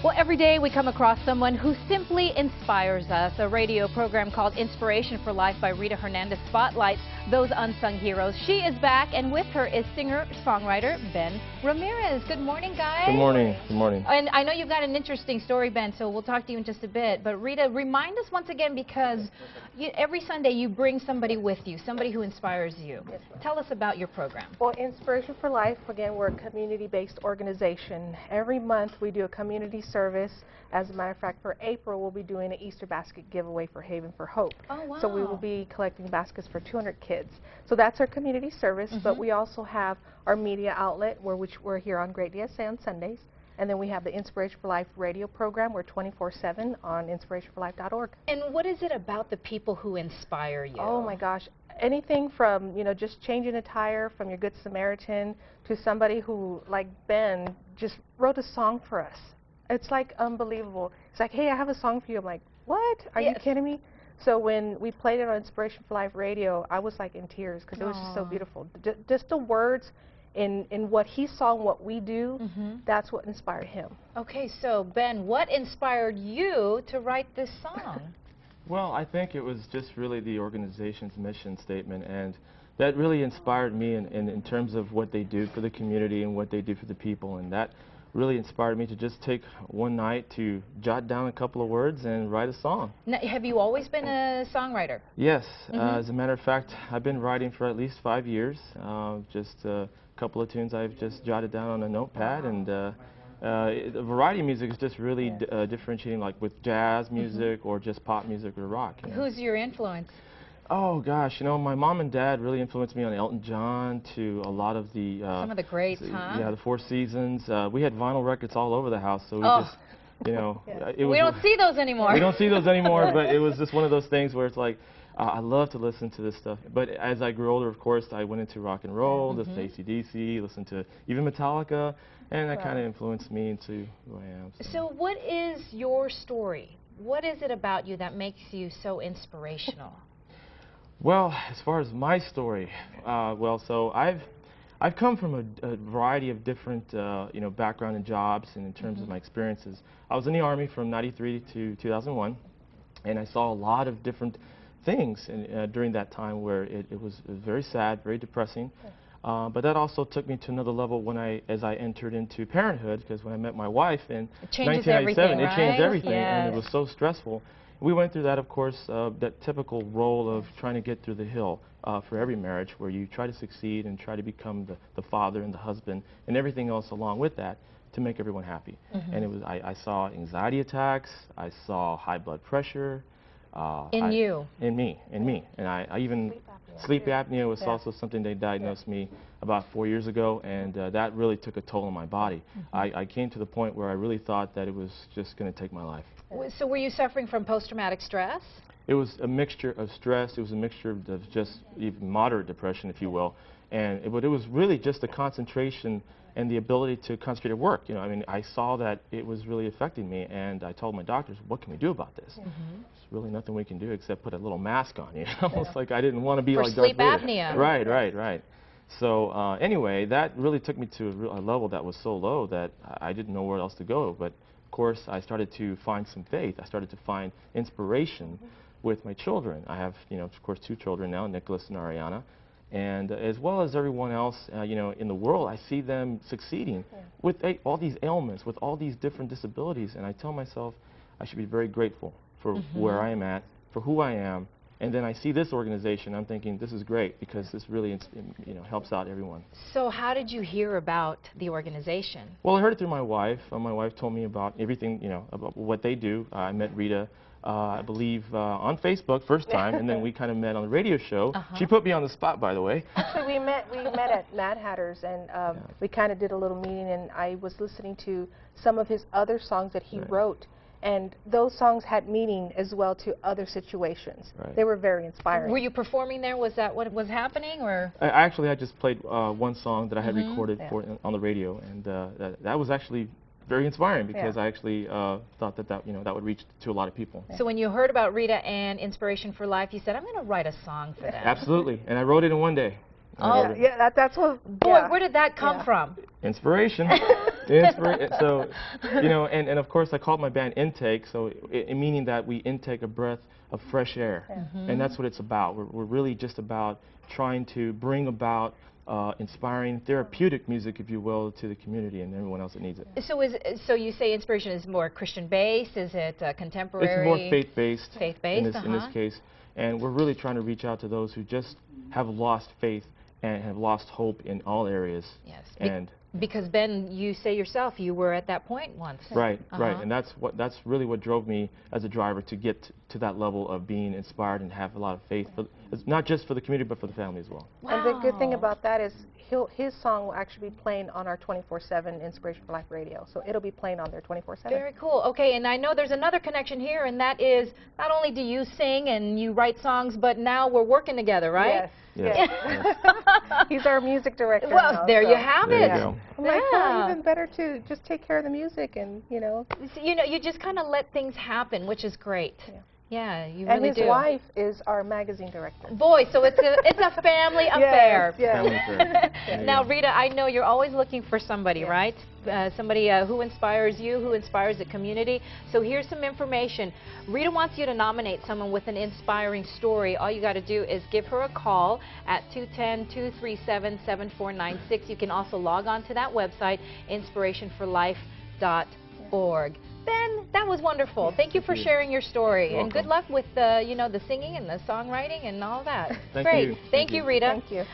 Well, every day we come across someone who simply inspires us. A radio program called Inspiration for Life by Rita Hernandez spotlights those unsung heroes. She is back, and with her is singer-songwriter Ben Ramirez. Good morning, guys. Good morning. Good morning. And I know you've got an interesting story, Ben, so we'll talk to you in just a bit. But Rita, remind us once again, because every Sunday you bring somebody with you, somebody who inspires you. Yes, tell us about your program. Well, Inspiration for Life, again, we're a community-based organization. Every month we do a community service. As a matter of fact, for April, we'll be doing an Easter basket giveaway for Haven for Hope. Oh, wow. So we will be collecting baskets for 200 kids. So that's our community service, but we also have our media outlet, which we're here on Great DSA on Sundays. And then we have the Inspiration for Life radio program. We're 24/7 on inspirationforlife.org. And what is it about the people who inspire you? Oh my gosh, anything from, just changing a tire from your Good Samaritan to somebody who, like Ben, just wrote a song for us. It's like unbelievable. It's like, hey, I have a song for you. I'm like, what? Are you kidding me? So when we played it on Inspiration for Life radio, I was like in tears because it was just so beautiful. Just the words in what he saw and what we do, that's what inspired him. Okay, so Ben, what inspired you to write this song? Well, I think it was just really the organization's mission statement, and that really inspired me in terms of what they do for the community and what they do for the people, and that really inspired me to just take one night to jot down a couple of words and write a song. Now, have you always been a songwriter? Yes. As a matter of fact, I've been writing for at least 5 years. Just a couple of tunes I've just jotted down on a notepad, and the variety of music is just really differentiating, like with jazz music or just pop music or rock. Who's your influence? Oh gosh, my mom and dad really influenced me on Elton John to a lot of the some of the greats, huh? Yeah, the Four Seasons. We had vinyl records all over the house, so we just, it was, we don't see those anymore. We don't see those anymore, but it was just one of those things where it's like, I love to listen to this stuff. But as I grew older, of course, I went into rock and roll, listened to AC/DC, listened to even Metallica, and that kind of influenced me into who I am. So what is your story? What is it about you that makes you so inspirational? Well, as far as my story, so I've come from a variety of different background and jobs, and in terms of my experiences. I was in the Army from '93 to 2001, and I saw a lot of different things during that time where it was very sad, very depressing. But that also took me to another level as I entered into parenthood, because when I met my wife in 1997, it changed everything, and it was so stressful. We went through that, of course, that typical role of trying to get through the hill for every marriage, where you try to succeed and try to become the father and the husband and everything else along with that to make everyone happy. And I saw anxiety attacks, I saw high blood pressure. In me. And I even, sleep apnea was also something they diagnosed me about 4 years ago, and that really took a toll on my body. I came to the point where I really thought that it was just going to take my life. So were you suffering from post-traumatic stress? It was a mixture of stress. It was a mixture of just even moderate depression, if you will. But it was really just the concentration and the ability to concentrate at work. I saw that it was really affecting me, and I told my doctors, what can we do about this? There's really nothing we can do except put a little mask on, It's like I didn't want to be like sleep apnea. Right. So anyway, that really took me to a level that was so low that I didn't know where else to go. But of course, I started to find some faith. I started to find inspiration with my children. I have, of course, 2 children now, Nicholas and Ariana. And as well as everyone else, in the world, I see them succeeding with all these ailments, with all these different disabilities. And I tell myself I should be very grateful for where I am at, for who I am. And then I see this organization, I'm thinking, this is great, because this really, helps out everyone. So how did you hear about the organization? Well, I heard it through my wife. My wife told me about everything, about what they do. I met Rita, I believe, on Facebook first time, and then we kind of met on the radio show. She put me on the spot, by the way. Actually, we met at Mad Hatter's, and we kind of did a little meeting, and I was listening to some of his other songs that he wrote. And those songs had meaning as well to other situations. They were very inspiring. Were you performing there? Was that what was happening, or? Actually, I just played one song that I had recorded on the radio, and that was actually very inspiring, because I actually thought that would reach to a lot of people. So when you heard about Rita and Inspiration for Life, you said, I'm going to write a song for them. Absolutely, and I wrote it in one day. Oh. Yeah, that's what. Boy, yeah. where did that come from? Inspiration. So, you know, and of course I called my band Intake, so meaning that we intake a breath of fresh air. And that's what it's about. We're really just about trying to bring about inspiring, therapeutic music, if you will, to the community and everyone else that needs it. So you say inspiration is more Christian-based? Is it contemporary? It's more faith-based. Faith-based, in this case. And we're really trying to reach out to those who just have lost faith and have lost hope in all areas. Yes. And because Ben, you say yourself, you were at that point once. Right, right. And that's really what drove me as a driver to get to that level of being inspired and have a lot of faith, it's not just for the community, but for the family as well. Wow. And the good thing about that is his song will actually be playing on our 24/7 Inspiration for Life radio. So it'll be playing on there 24/7. Very cool. Okay, and I know there's another connection here, and that is not only do you sing and you write songs, but now we're working together, right? Yes. Yes. He's our music director. Well, now, there so. you have There it. you go. I'm like, well, even better to just take care of the music and, you know. So, you know, you just kind of let things happen, which is great. Yeah. Yeah, you And really his do. wife is our magazine director. Boy, so it's a family affair. Yes. Family affair. There you Now, go. Rita, I know you're always looking for somebody, Yeah. right? Somebody who inspires you, who inspires the community. So here's some information. Rita wants you to nominate someone with an inspiring story. All you got to do is give her a call at 210-237-7496. You can also log on to that website, inspirationforlife.org. Ben, that was wonderful. Thank you for sharing your story. And good luck with you know, the singing and the songwriting and all that. Thank Great. you. Thank you, Rita. Thank you.